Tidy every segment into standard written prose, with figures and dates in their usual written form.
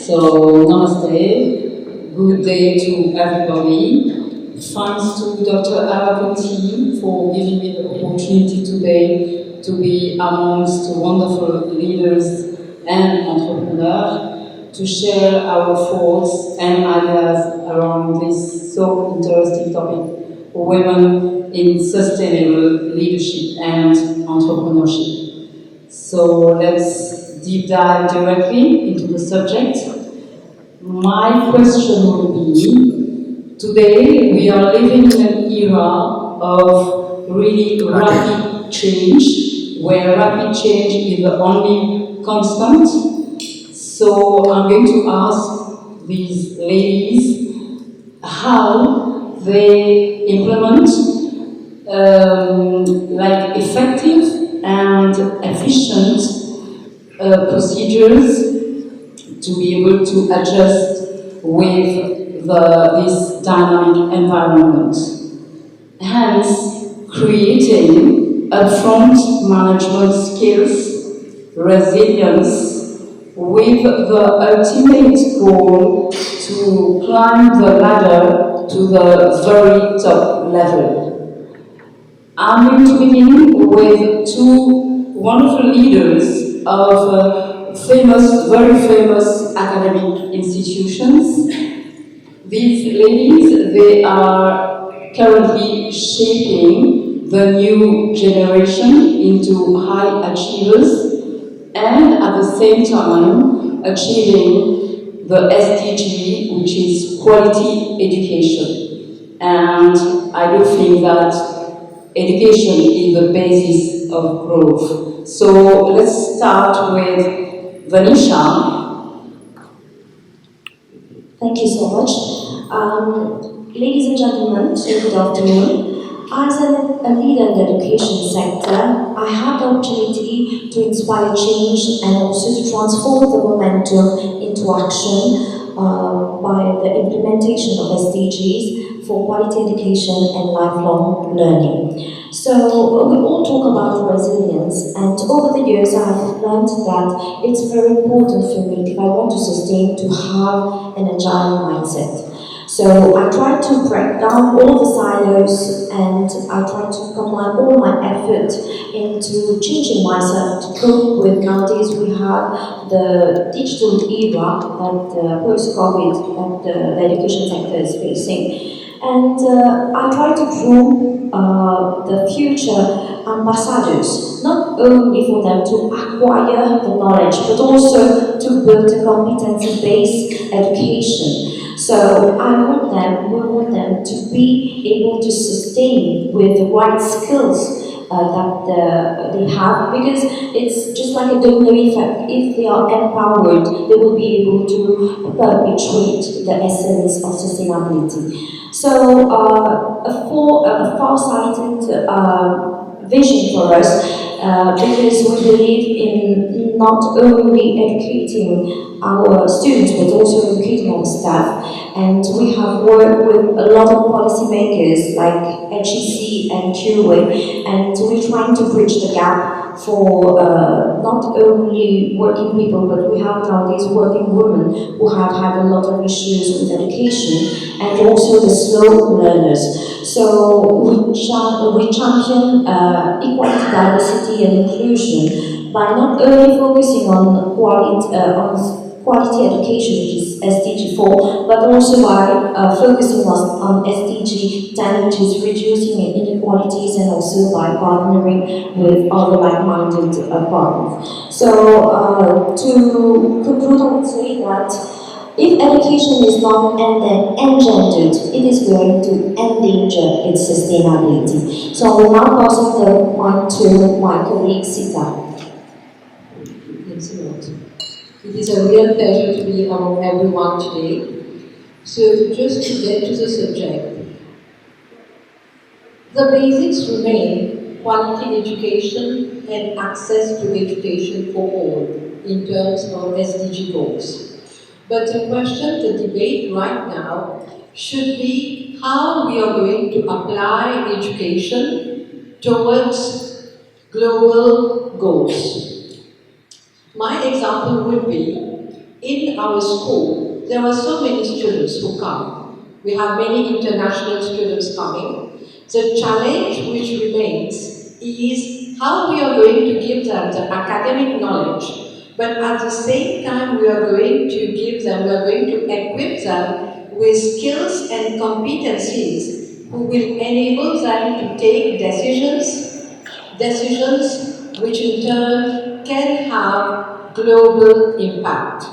So, namaste, good day to everybody. Thanks to Dr. Arakonti for giving me the opportunity today to be amongst wonderful leaders and entrepreneurs to share our thoughts and ideas around this so interesting topic, women in sustainable leadership and entrepreneurship. So let's deep dive directly into the subject. My question would be, today we are living in an era of really rapid change, where rapid change is the only constant. So I'm going to ask these ladies how they implement like effective and efficient procedures to be able to adjust with this dynamic environment. Hence, creating upfront management skills, resilience, with the ultimate goal to climb the ladder to the very top level. I'm going to begin with two wonderful leaders of very famous academic institutions. These ladies, they are currently shaping the new generation into high achievers and at the same time achieving the SDG, which is quality education. And I do think that education is the basis of growth. So let's start with Vanisha. Thank you so much. Ladies and gentlemen, good afternoon. As a leader in the education sector, I have the opportunity to inspire change and also to transform the momentum into action by the implementation of SDGs for quality education and lifelong learning. So we all talk about resilience, and over the years I have learned that it's very important for me, if I want to sustain, to have an agile mindset. So I try to break down all the silos and I try to combine all my effort into changing myself to cope with. Nowadays we have the digital era that post-COVID that the education sector is facing. And I try to groom the future ambassadors, not only for them to acquire the knowledge, but also to build a competency-based education. So we want them to be able to sustain with the right skills that they have, because it's just like a domino effect. If they are empowered, they will be able to perpetuate the essence of sustainability. So a far-sighted vision for us, because we believe in not only educating our students but also educating our staff, and we have worked with a lot of policymakers like HEC and QA, and we're trying to bridge the gap for not only working people, but we have nowadays working women who have had a lot of issues with education, and also the slow learners. So we champion equality, diversity and inclusion by not only focusing on quality education, which is SDG 4, but also by focusing on SDG 10, which is reducing inequalities, and also by partnering with other like-minded partners. So to conclude, I would say that if education is not engendered, it is going to endanger its sustainability. So I will now pass on the mic to my colleague Sita. Thanks a lot. It is a real pleasure to be among everyone today. So just to get to the subject, the basics remain quality education and access to education for all in terms of SDG goals. But the question, the debate right now should be how we are going to apply education towards global goals. My example would be in our school, there are so many students who come. We have many international students coming. The challenge which remains is how we are going to give them the academic knowledge, but at the same time we are going to equip them with skills and competencies who will enable them to take decisions which in turn can have global impact.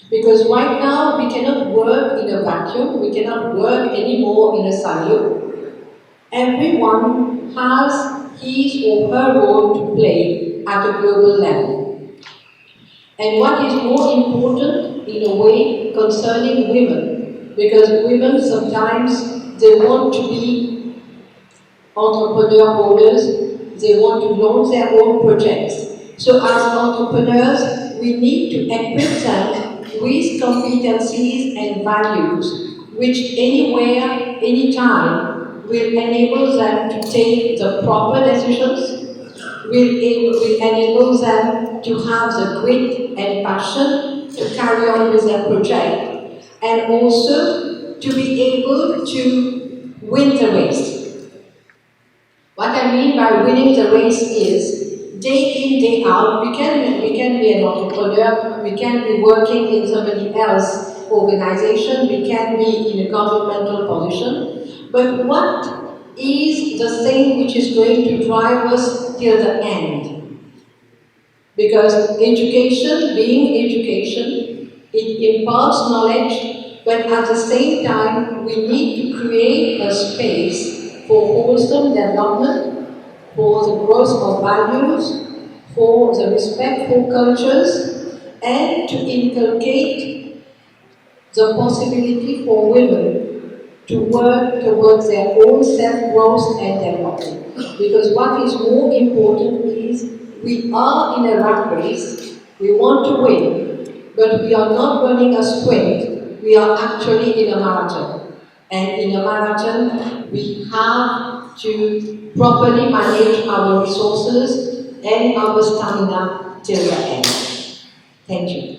Because right now we cannot work in a vacuum, we cannot work anymore in a silo. Everyone has his or her role to play at a global level. And what is more important in a way concerning women, because women sometimes they want to be entrepreneur owners, they want to launch their own projects. So as entrepreneurs, we need to equip them with competencies and values, which anywhere, anytime, will enable them to take the proper decisions, will enable them to have the grit and passion to carry on with their project, and also to be able to win the race. What I mean by winning the race is day in, day out, we can be an entrepreneur, we can be working in somebody else's organization, we can be in a governmental position, but what is the thing which is going to drive us till the end? Because education, being education, it imparts knowledge, but at the same time, we need to create a space for wholesome development, for the growth of values, for the respect for cultures, and to inculcate the possibility for women to work towards their own self-growth and development. Because what is more important is we are in a rat race, we want to win, but we are not running a sprint, we are actually in a marathon. And in a marathon, we have to properly manage our resources and our stamina till the end. Thank you.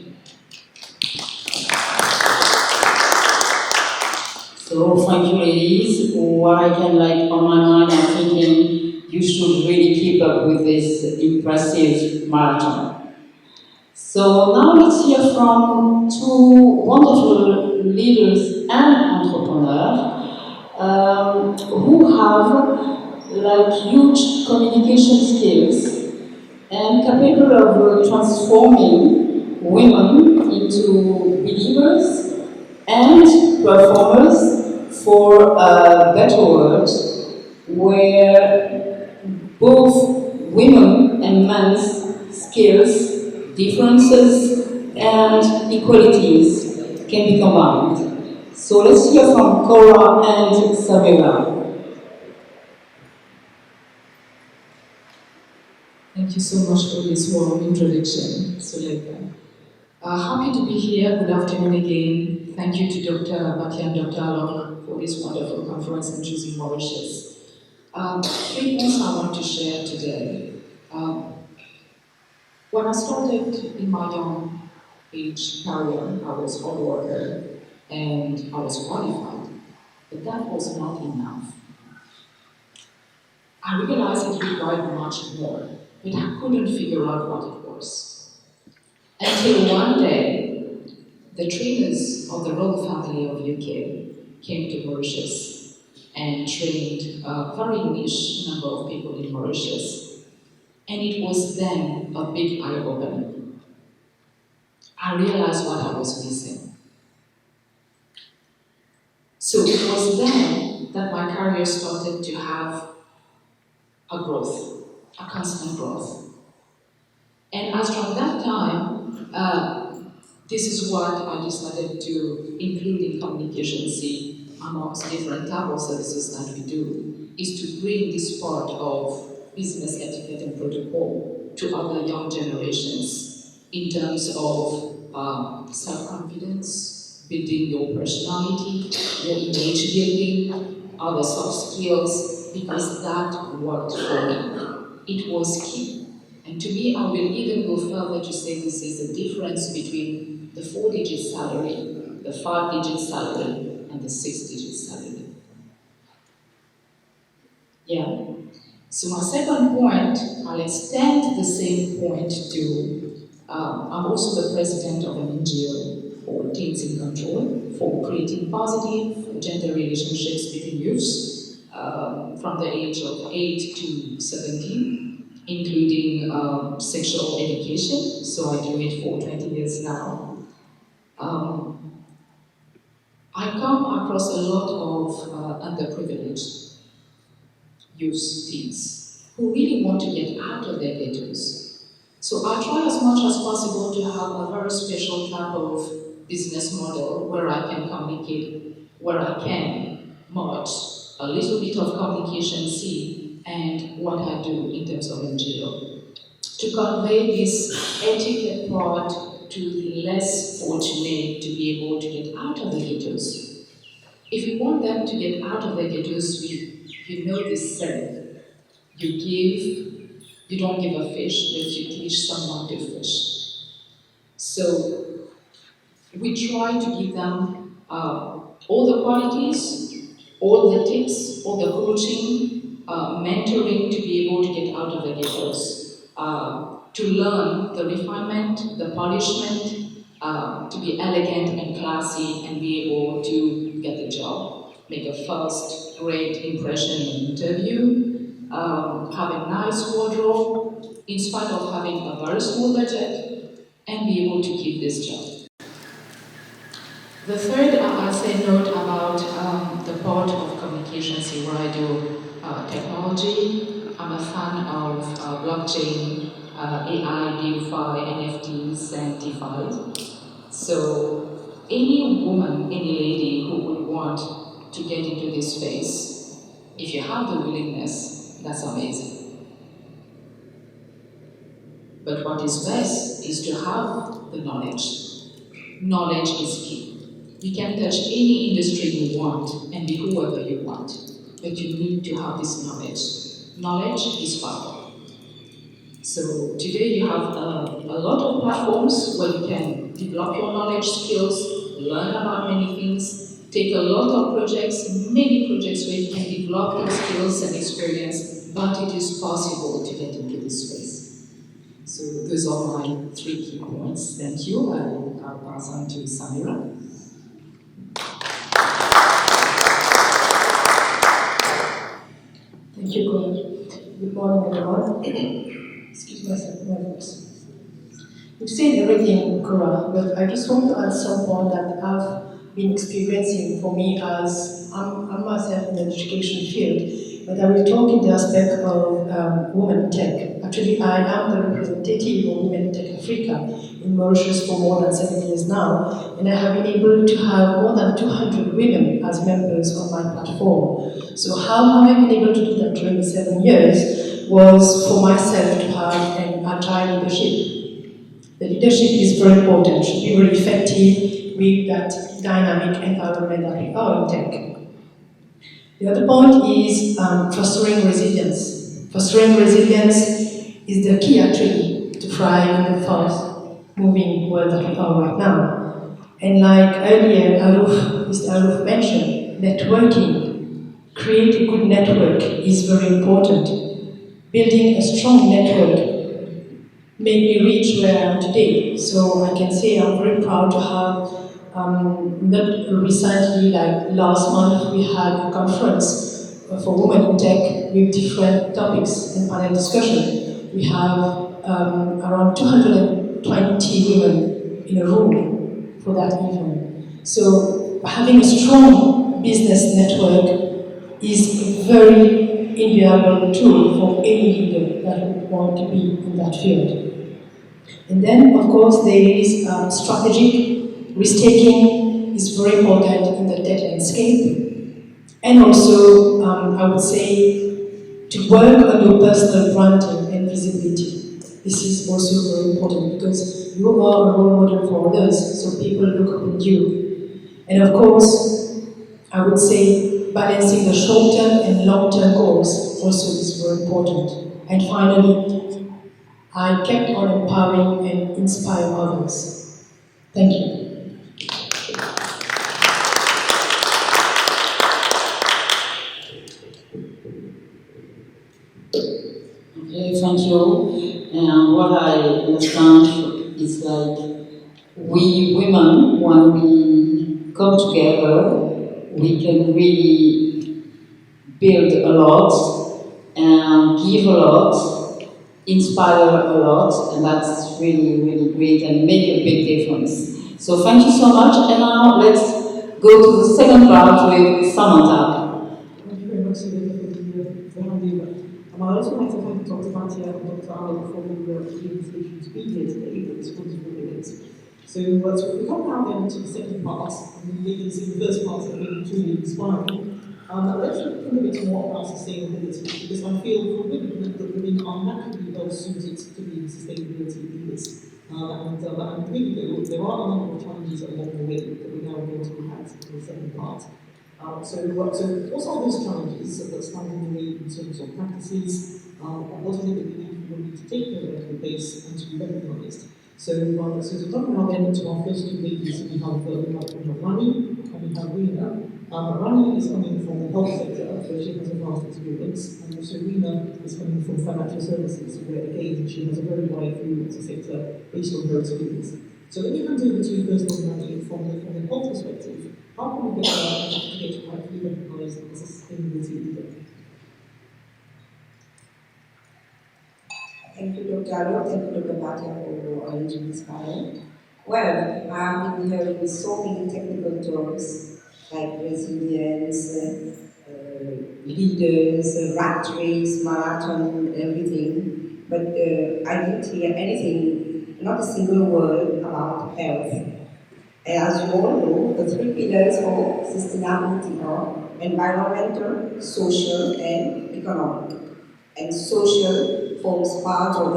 So thank you, ladies. What I can like on my mind, I'm thinking you should really keep up with this impressive marathon. So now let's hear from two wonderful leaders and entrepreneurs who have like huge communication skills and capable of transforming women into believers and performers for a better world where both women and men's skills, differences, and equalities can be combined. So let's hear from Cora and Savera. Thank you so much for this warm introduction, Suleika. Happy to be here. Good afternoon again. Thank you to Dr. Bati and Dr. Alok for this wonderful conference and choosing Mauritius. 3 things I want to share today. When I started in my young age career, I was a hard worker and I was qualified, but that was not enough. I realized it required much more, but I couldn't figure out what it was. Until one day, the trainers of the royal family of UK came to Mauritius and trained a very niche number of people in Mauritius. And it was then a big eye-opener. I realized what I was missing. So it was then that my career started to have a growth, a constant growth. And as from that time, this is what I decided to include in Communication C amongst different type of services that we do, is to bring this part of business etiquette and protocol to other young generations in terms of self-confidence, building your personality, your image building, other soft skills, because that worked for me. It was key. And to me, I will even go further to say this is the difference between the 4-digit salary, the 5-digit salary, and the 6-digit salary. Yeah. So my second point, I'll extend the same point to, I'm also the president of an NGO for Teens in Control, for creating positive gender relationships between youths from the age of 8 to 17, including sexual education. So I do it for 20 years now. I come across a lot of underprivileged youth, teens, who really want to get out of their ghettos. So I try as much as possible to have a very special type of business model where I can communicate, where I can merge a little bit of communication C and what I do in terms of NGO. To convey this etiquette part to the less fortunate to be able to get out of the ghettos. If you want them to get out of the ghettos, you know this saying, you give, you don't give a fish, but you teach someone to fish. So we try to give them all the qualities, all the tips, all the coaching, mentoring to be able to get out of the ghettos, to learn the refinement, the polishment, to be elegant and classy and be able to get the job, make a first great impression in an interview, have a nice wardrobe, in spite of having a very small budget, and be able to keep this job. The third, I'll say note about the part of communications here where I do technology. I'm a fan of blockchain, AI, DeFi, NFTs, and DeFi. So any woman, any lady who would want to get into this space, if you have the willingness, that's amazing. But what is best is to have the knowledge. Knowledge is key. You can touch any industry you want and be whoever you want, but you need to have this knowledge. Knowledge is power. So today you have a lot of platforms where you can develop your knowledge skills, learn about many things, take a lot of projects, many projects where you can develop your skills and experience, but it is possible to get into this space. So those are my 3 key points. Thank you. I'll pass on to Samira. Thank you, Cora. Good morning, everyone. Excuse myself, my voice. You've said everything, Cora, but I just want to add some point that I've been experiencing for me as I'm myself in the education field, but I will talk in the aspect of women in tech. Actually, I am the representative of Women in Tech Africa in Mauritius for more than 7 years now, and I have been able to have more than 200 women as members on my platform. So how have I been able to do that during the 7 years was for myself to have an agile leadership. The leadership is very important, should be very effective with that dynamic environment that we are in tech. The other point is fostering resilience. Fostering resilience is the key actually to thrive in the fast-moving world that we are right now. And like earlier, Mr. Alouf mentioned, networking. Create a good network is very important. Building a strong network made me reach where I am today. So I can say I'm very proud to have, not recently, like last month, we had a conference for women in tech with different topics and panel discussion. We have around 220 women in a room for that event. So having a strong business network is a very invaluable tool for any leader that would want to be in that field. And then, of course, there is strategic risk-taking is very important in the tech landscape. And also, I would say, to work on your personal branding and visibility. This is also very important because you are a role model for others, so people look up at you. And of course, I would say balancing the short-term and long-term goals also is very important. And finally, I kept on empowering and inspiring others. Thank you. Okay, thank you. And what I understand is like we women, when we come together, we can really build a lot and give a lot, inspire a lot, and that's really, really great and make a big difference. So thank you so much. And now let's go to the second part with Samantha. Thank you very much, Sylvia, for having me. I also like to thank Dr. Fatia and Dr. Ali for the invitation to be here today for this wonderful event. So, we come now then to the second part, and you can see the first part is really truly inspiring. Let's think a bit more about sustainability, because I feel for women that women are naturally well suited to being sustainability leaders. And really there are a number of challenges along the way that we're now going to look at in the second part. So what are those challenges that stand in the way in terms of practices? What is it that we need for women to take their local base and to be recognised? So to talk about then to our first two ladies, we have Rani and we have Rina. Rani is coming from the health sector, where she has a vast experience, and also Rina is coming from financial services, where again she has a very wide view of the sector based on her experience. So let me hand over to you first, Rani, from the health perspective. How can we get widely recognised as a sustainability leader? Thank you, Dr. Alo. Thank you, Dr. Bhatia, for arranging this panel. Well, I've been hearing so many technical terms like resilience, leaders, rat race, marathon, everything. But I didn't hear anything, not a single word about health. And as you all know, the three pillars for sustainability are environmental, social, and economic. And social forms part of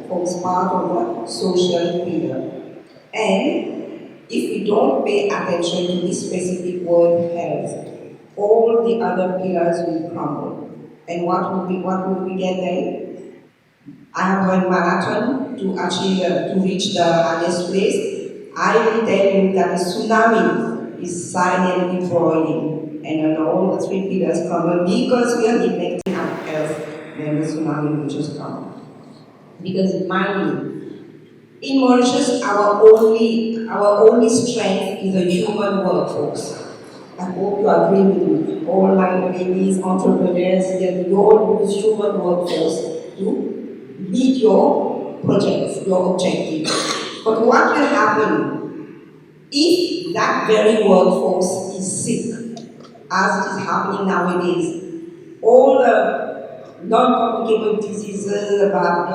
forms part of the social pillar. And if we don't pay attention to this specific word health, all the other pillars will crumble. And what will we get then? I have run marathon to reach the highest place. I will tell you that a tsunami is silently boiling, and all the three pillars crumble because we are neglecting our health. Then the tsunami will just come. Because mind you, in Mauritius, our only strength is a human workforce. I hope you agree with me. All my ladies, entrepreneurs, you all use human workforce to meet your projects, your objectives. But what will happen if that very workforce is sick, as it is happening nowadays? All the non-communicable diseases about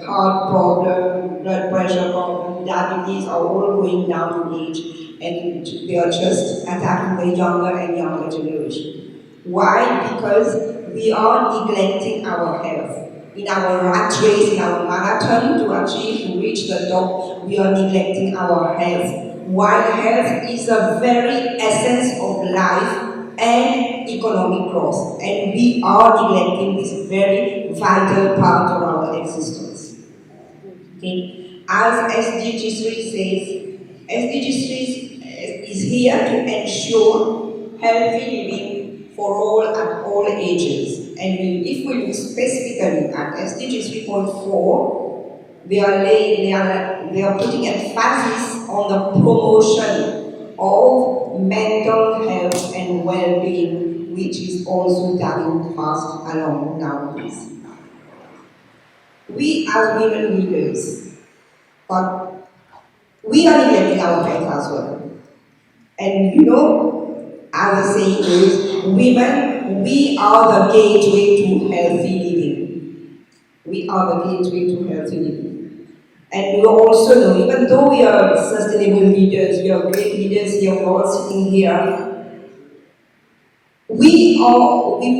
heart problem, blood pressure problem, diabetes are all going down in age, and they are just attacking the younger and younger generation. Why? Because we are neglecting our health. In our rat race, in our marathon to reach the top, we are neglecting our health. While health is the very essence of life and economic growth, and we are neglecting this very vital part of our existence. Okay. As SDG 3 says, SDG 3 is here to ensure healthy living for all at all ages. And if we look specifically at SDG 3.4, they are putting emphasis on the promotion of mental health and well-being, which is also dying fast along nowadays. We as women leaders, but we are neglecting our health as well. And you know, as the saying goes, women, we are the gateway to healthy living. We are the gateway to healthy living. And we also know, even though we are sustainable leaders, we are great leaders here, we're all sitting here, we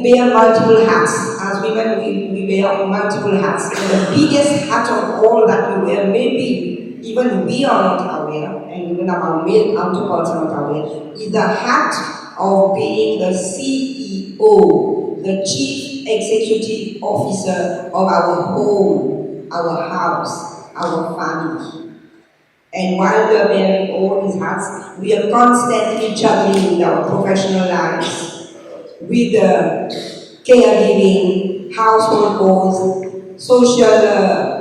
bear multiple hats. As women, we bear multiple hats. And the biggest hat of all that we wear, maybe even we are not aware, and even our male counterparts are not aware, is the hat of being the CEO, the Chief Executive Officer of our home, our house, our family. And while we are wearing all these hats, we are constantly juggling with our professional lives, with caregiving, household goals, social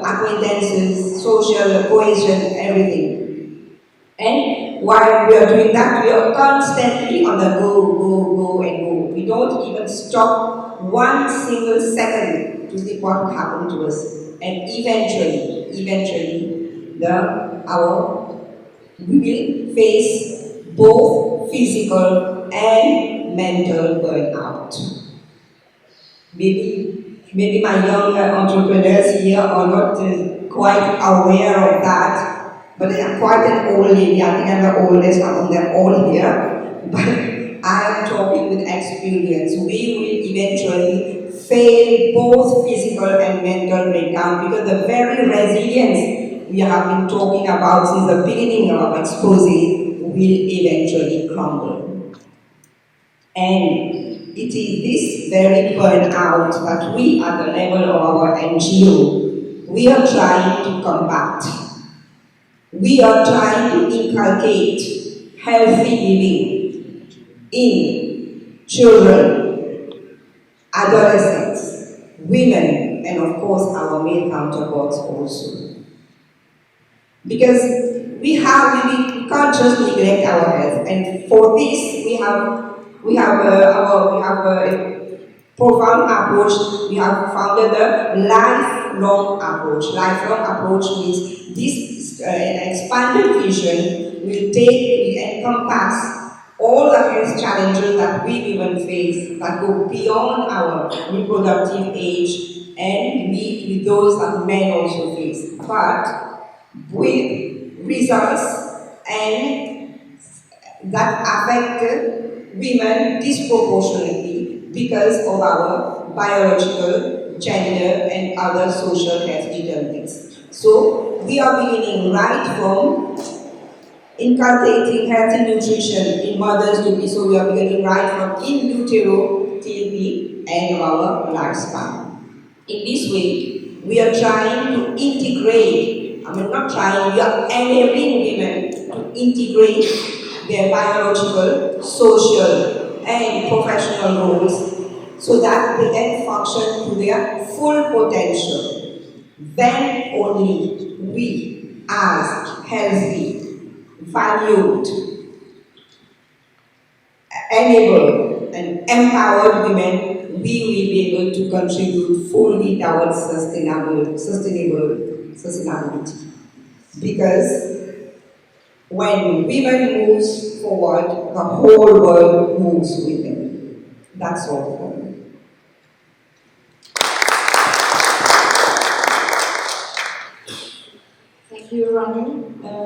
acquaintances, social cohesion, everything. And while we are doing that, we are constantly on the go, and go. We don't even stop one single second to see what will happen to us. And eventually, we will face both physical and mental burnout. Maybe my younger entrepreneurs here are not quite aware of that, but I'm quite an old lady. I think I'm the oldest among them all here. But I am talking with experience. We will eventually fail both physical and mental breakdown because the very resilience we have been talking about since the beginning of our expose will eventually crumble. And it is this very burnout that we, at the level of our NGO, we are trying to combat. We are trying to inculcate healthy living in children, adolescents, women, and of course our male counterparts also. Because we can't just neglect our health, and for this we have a profound approach. We have founded a lifelong approach. Lifelong approach means this expanded vision will encompass all the health challenges that we women face that go beyond our reproductive age and meet with those that men also face. But with results and that affect women disproportionately because of our biological, gender, and other social health determinants. So we are beginning right from inculcating healthy nutrition in mothers to be. So we are beginning right from in utero till the end of our lifespan. In this way, we are trying to integrate, not trying, we are enabling women to integrate their biological, social, and professional roles so that they can function to their full potential. Then only we, as healthy, valued, enabled, and empowered women, we will be able to contribute fully towards sustainability. Because when women moves forward, the whole world moves with them. That's all for me. Thank you, Ronnie.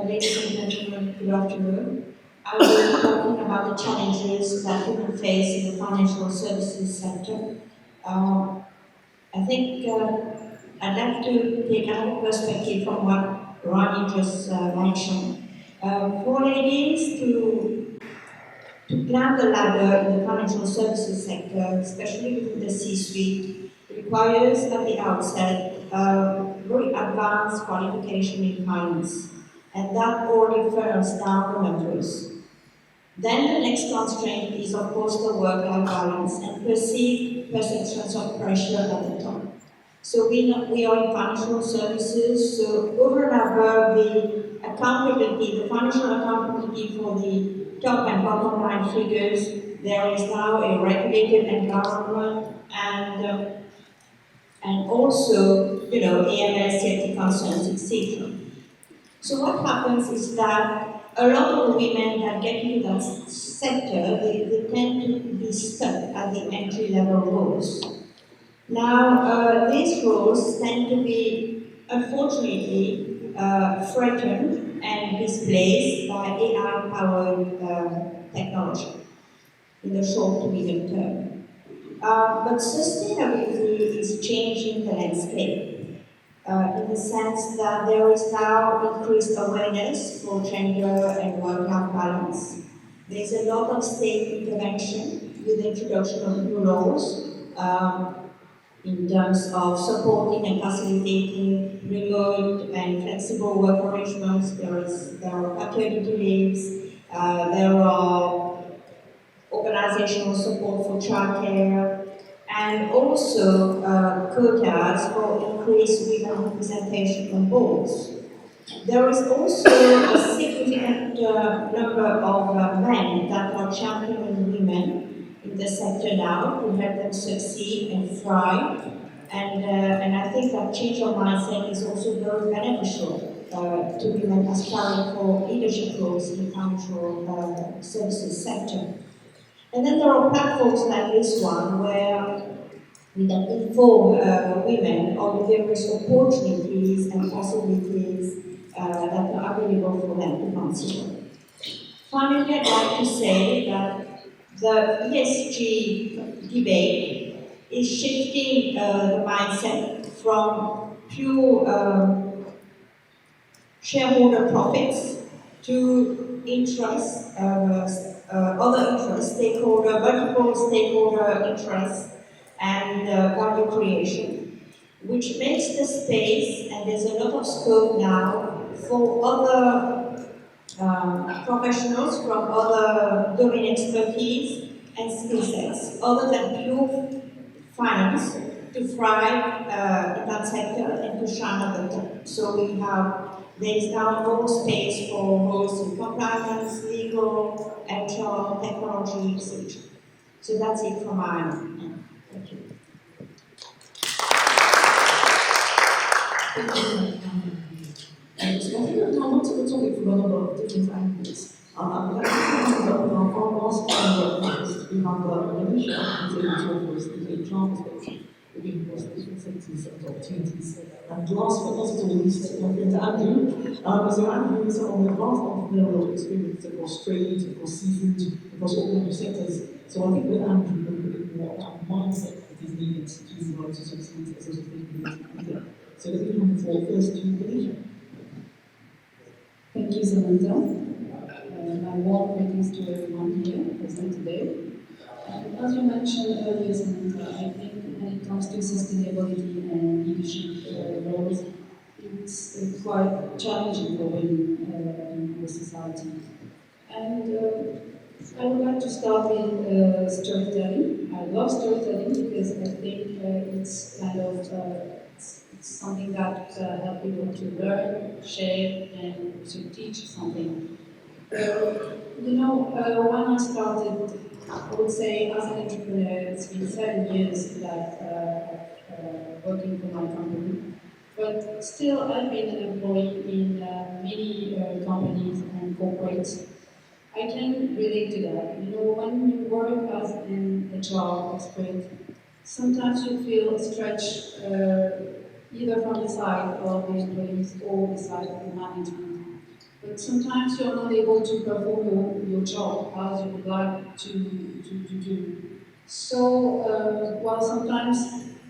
Ladies and gentlemen, good afternoon. I will be talking about the challenges that women face in the financial services sector. I think I'd like to take another perspective from what Ronnie just mentioned. For ladies to climb the ladder in the financial services sector, especially within the C-suite, requires at the outset very advanced qualification in finance, and that already firms down the members. Then the next constraint is, of course, the work-life balance and perceived perceptions of pressure at the top. So we are in financial services, so over and above the accountability, the financial accountability for the top and bottom line figures, there is now a regulated environment and also, AML safety concerns, etc. So what happens is that a lot of women that get into that sector, they tend to be stuck at the entry-level roles. Now, these roles tend to be, unfortunately, threatened and displaced by AI-powered technology in the short to medium term. But sustainability is changing the landscape in the sense that there is now increased awareness for gender and work-life balance. There's a lot of state intervention with the introduction of new laws in terms of supporting and facilitating remote and flexible work arrangements. There are paternity leaves. There are organizational support for childcare, and also quotas for increased women representation on boards. There is also a significant number of men that are championing women in the sector now to help them succeed and thrive. And I think that change of mindset is also very beneficial to women aspiring for leadership roles in the financial services sector. And then there are platforms like this one where we can inform women on the various opportunities and possibilities that are available for them to consider. Finally, I'd like to say that the ESG debate is shifting the mindset from pure shareholder profits to interests, other interests, multiple stakeholder interests, and value creation, which makes the space, and there's a lot of scope now for other professionals from other domain expertise and skill sets, other than pure finance, to thrive in that sector and to shine at the top. So there is now more space for roles in compliance, legal, HR, technology, etc. So that's it from my end. Thank you. So I think I want to talk from a number of different angles. I'd like to talk about our last is we have Malaysia is able to offer us the HR perspective, looking across different sectors and opportunities. And last but not least, my friend Andrew. So Andrew is on the vast entrepreneurial experience across trade, across seafood, across all kinds of sectors. So I think with Andrew, we're a bit more about mindset that is needed to succeed as a sustainability leader. So let me come for first to Malaysia. Thank you, Samantha. My warm greetings to everyone here present today. As you mentioned earlier, Samantha, I think when it comes to sustainability and leadership roles, it's quite challenging for women in our society. And I would like to start with storytelling. I love storytelling because I think it's kind of it's something that helps people to learn, share, and to teach something. When I started, I would say as an entrepreneur, it's been 7 years that working for my company. But still, I've been an employee in many companies and corporates. I can relate to that. When you work as an HR expert, sometimes you feel stretched either from the side of the employees or the side of the management. But sometimes you're not able to perform your job as you would like to do. So, while sometimes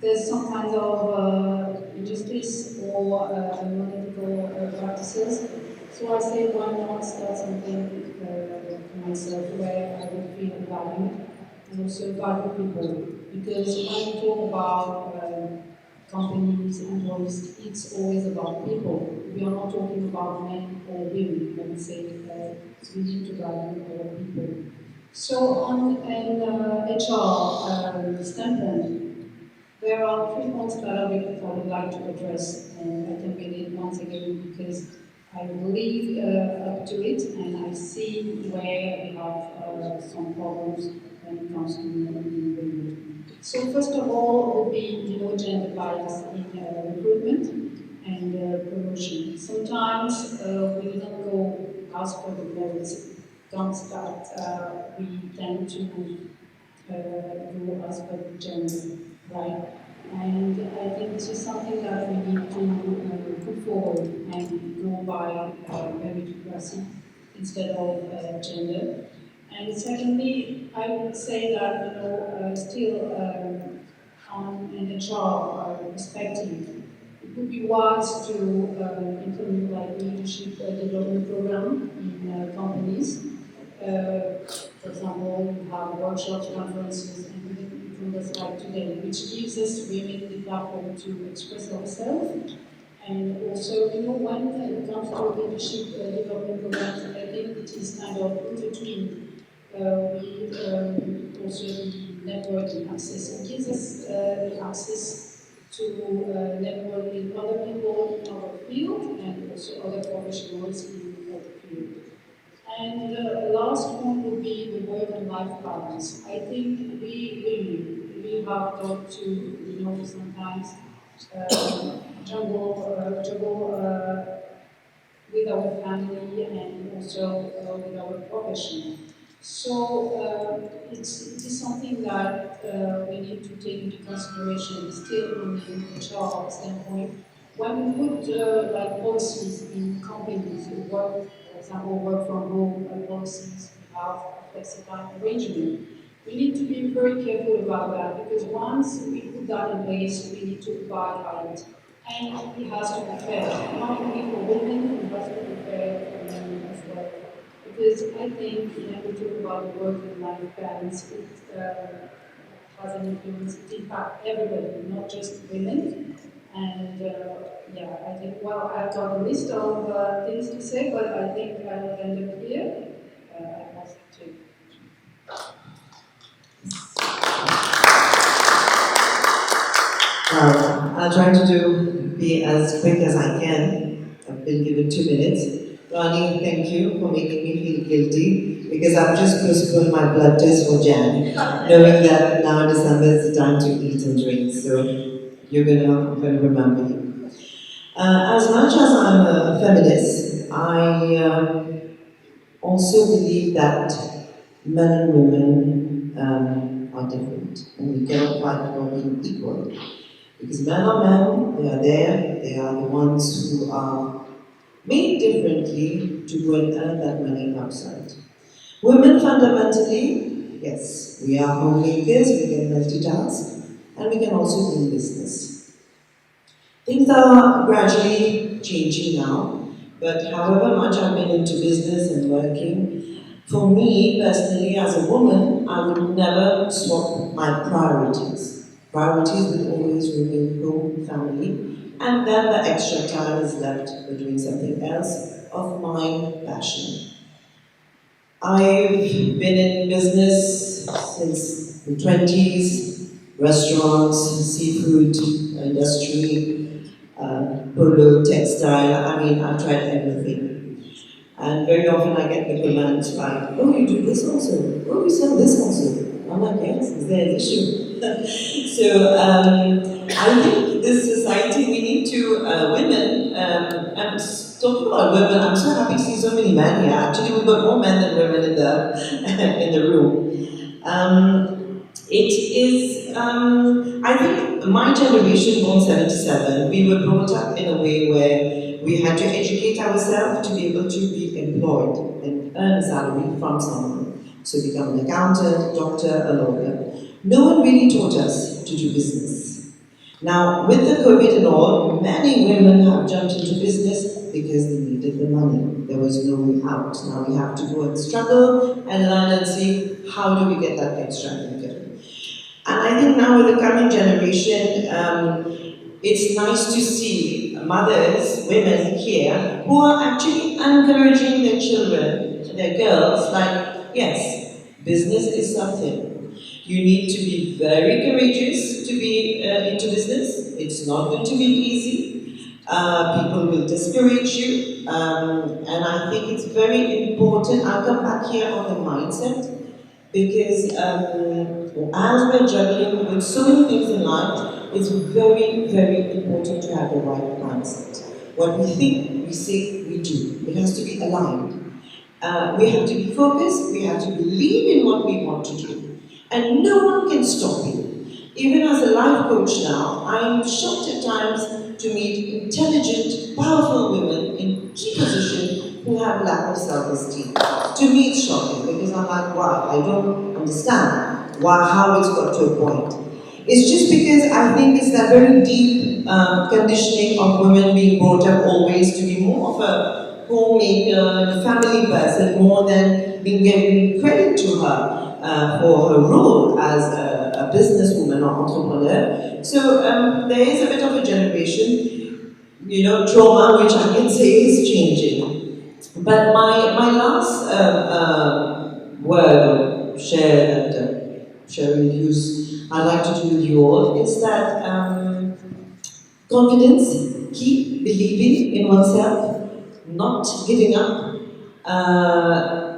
there's some kind of injustice or unethical practices, so I say, why not start something for myself where I would feel valued and also value people? Because when we talk about companies, employees, it's always about people. We are not talking about men or women, let me say, we need to value all people. So on an HR standpoint, there are 3 points that I would like to address, and I can read it once again because I believe up to it, and I see where we have some problems when it comes to women. So first of all would be gender bias in recruitment and promotion. Sometimes we don't go as per the roles comes that we tend to go as per the gender, right? And I think this is something that we need to put forward and go by meritocracy instead of gender. And secondly, I would say that still on an HR perspective, it would be wise to implement like leadership development program in companies. For example, we have workshops, conferences, and from the slide today, which gives us women the platform to express ourselves And also, when it comes to leadership development programs, I think it is kind of intertwined with also the networking access. It gives us the access to network with other people in our field and also other professionals in our field. And the last one would be the work and life balance. I think we have got to, sometimes juggle with our family and also with our profession. So it is something that we need to take into consideration still from the HR standpoint. When we put like policies in companies, work, for example, work from home policies, we have flexible arrangement. We need to be very careful about that because once we put that in place, we need to abide by it. And it has to be fair, not only for women, it has to be fair for men as well. Because I think when we talk about work and life balance, it has an influence, it impacts everybody, not just women. And I think, well, I've got a list of things to say, but I think I will end up here. I must to. I'll try to be as quick as I can. I've been given 2 minutes. Ronnie, thank you for making me feel guilty because I've just postponed my blood test for Jan, knowing that now December is the time to eat and drink. So I'm gonna remember you. As much as I'm a feminist, I also believe that men and women are different, and we cannot fight for being equal. Because men are men, they are there, they are the ones who are made differently to go and earn that money outside. Women fundamentally, yes, we are homemakers, we can multitask, and we can also do business. Things are gradually changing now, but however much I've been into business and working, for me personally as a woman, I would never swap my priorities. Priorities will always remain home, family, and then the extra time is left for doing something else of my passion. I've been in business since the 20s, restaurants, seafood industry, polo, textile, I've tried everything. And very often I get the comments like, oh, you do this also? Oh, you sell this also? I'm like, yes, is there an issue? So I think this society, we need to, women, I'm talking about women, I'm so happy to see so many men here. Actually, we've got more men than women in the room. It is, I think my generation, born 77, we were brought up in a way where we had to educate ourselves to be able to be employed and earn a salary from someone. So become an accountant, a doctor, a lawyer. No one really taught us to do business. Now, with the COVID and all, many women have jumped into business because they needed the money. There was no way out. Now we have to go and struggle and learn and see how do we get that extra income. And I think now with the coming generation, it's nice to see mothers, women here, who are actually encouraging their children, their girls, like, yes, business is something. You need to be very courageous to be into business. It's not going to be easy. People will discourage you. And I think it's very important. I'll come back here on the mindset because as we're juggling with so many things in life, it's very, very important to have the right mindset. What we think, we say, we do. It has to be aligned. We have to be focused, we have to believe in what we want to do. And no one can stop you. Even as a life coach now, I'm shocked at times to meet intelligent, powerful women in key positions who have lack of self-esteem. To me it's shocking because I'm like, wow, I don't understand how it's got to a point. It's just because I think it's that very deep conditioning of women being brought up always to be more of a homemaker, family person, more than being given credit to her for her role as a businesswoman or entrepreneur. So there is a bit of a generation. trauma, which I can say is changing. But my last word or share that sharing views I'd like to do with you all is that confidence, keep believing in oneself, not giving up.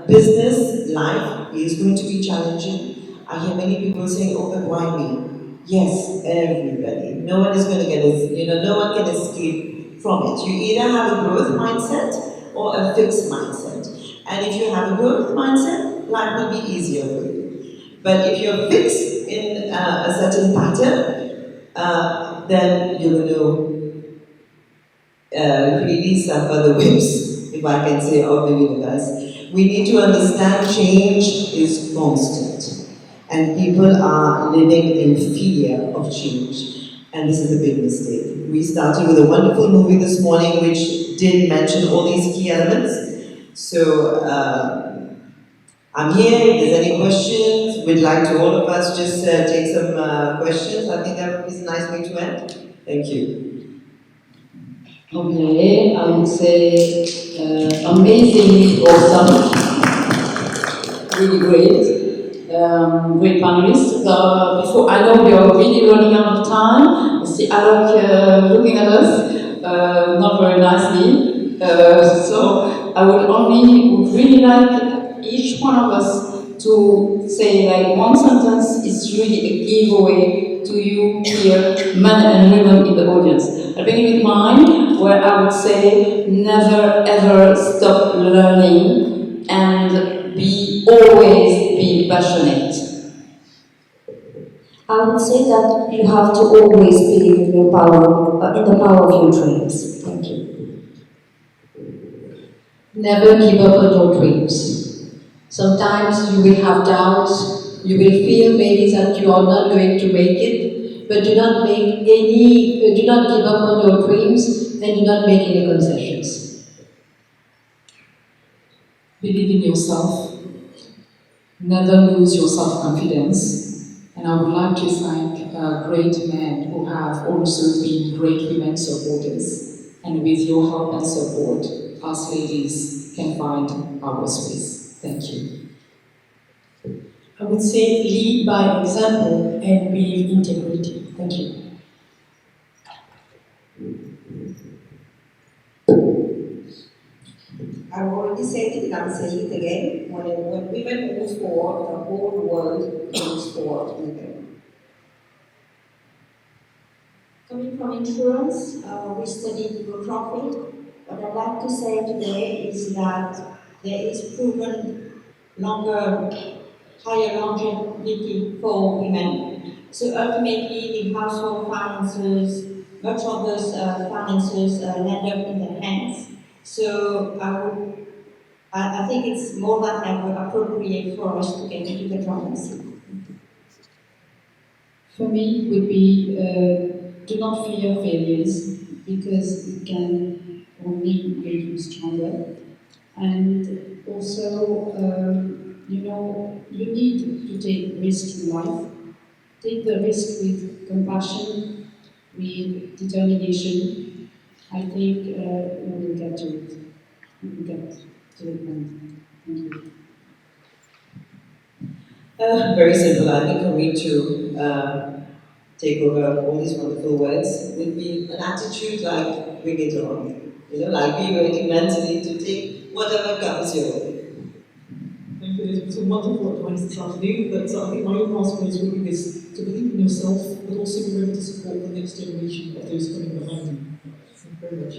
Business life is going to be challenging. I hear many people saying, "Oh, but why me?" Yes, everybody. No one is going to get no one can escape from it. You either have a growth mindset or a fixed mindset. And if you have a growth mindset, life will be easier for you. But if you're fixed in a certain pattern, then you will really suffer the whips, if I can say, of the universe. We need to understand change is constant. And people are living in fear of change. And this is a big mistake. We started with a wonderful movie this morning which did mention all these key elements. So I'm here. If there's any questions, we'd like to all of us just take some questions. I think that is a nice way to end. Thank you. Okay, I would say amazingly awesome, really great, great panelists. Before I know we are really running out of time. I see Alok looking at us, not very nicely. So I would really like each one of us to say like one sentence is really a giveaway to you here, men and women in the audience. I begin with mine, where I would say never ever stop learning and always be passionate. I would say that you have to always believe in your power, in the power of your dreams. Thank you. Never give up on your dreams. Sometimes you will have doubts, you will feel maybe that you are not going to make it, but do not give up on your dreams and do not make any concessions. Believe in yourself. Never lose your self-confidence. And I would like to thank great men who have also been great women supporters. And with your help and support, us ladies can find our space. Thank you. I would say lead by example and be integrity. Thank you. I've already said it and I'm saying it again. When women move forward, the whole world moves forward with them. Coming from insurance, we study for profit. What I'd like to say today is that there is proven higher longevity for women. So ultimately, in household finances, much of those finances land up in their hands. So I think it's more than ever appropriate for us to get into the driving seat. For me, would be do not fear failures because it can only make you stronger. And also, you need to take risks in life. Take the risk with compassion, with determination. I think we will get to it. We will get to it. Thank you. Very simple. I think for me to take over all these wonderful words would be an attitude like bring it on. Like be ready mentally to take whatever comes your way. Thank you. It's been wonderful advice this afternoon, but I think my own last words would be this: to believe in yourself, but also be ready to support the next generation of those coming behind you. Thank you very much.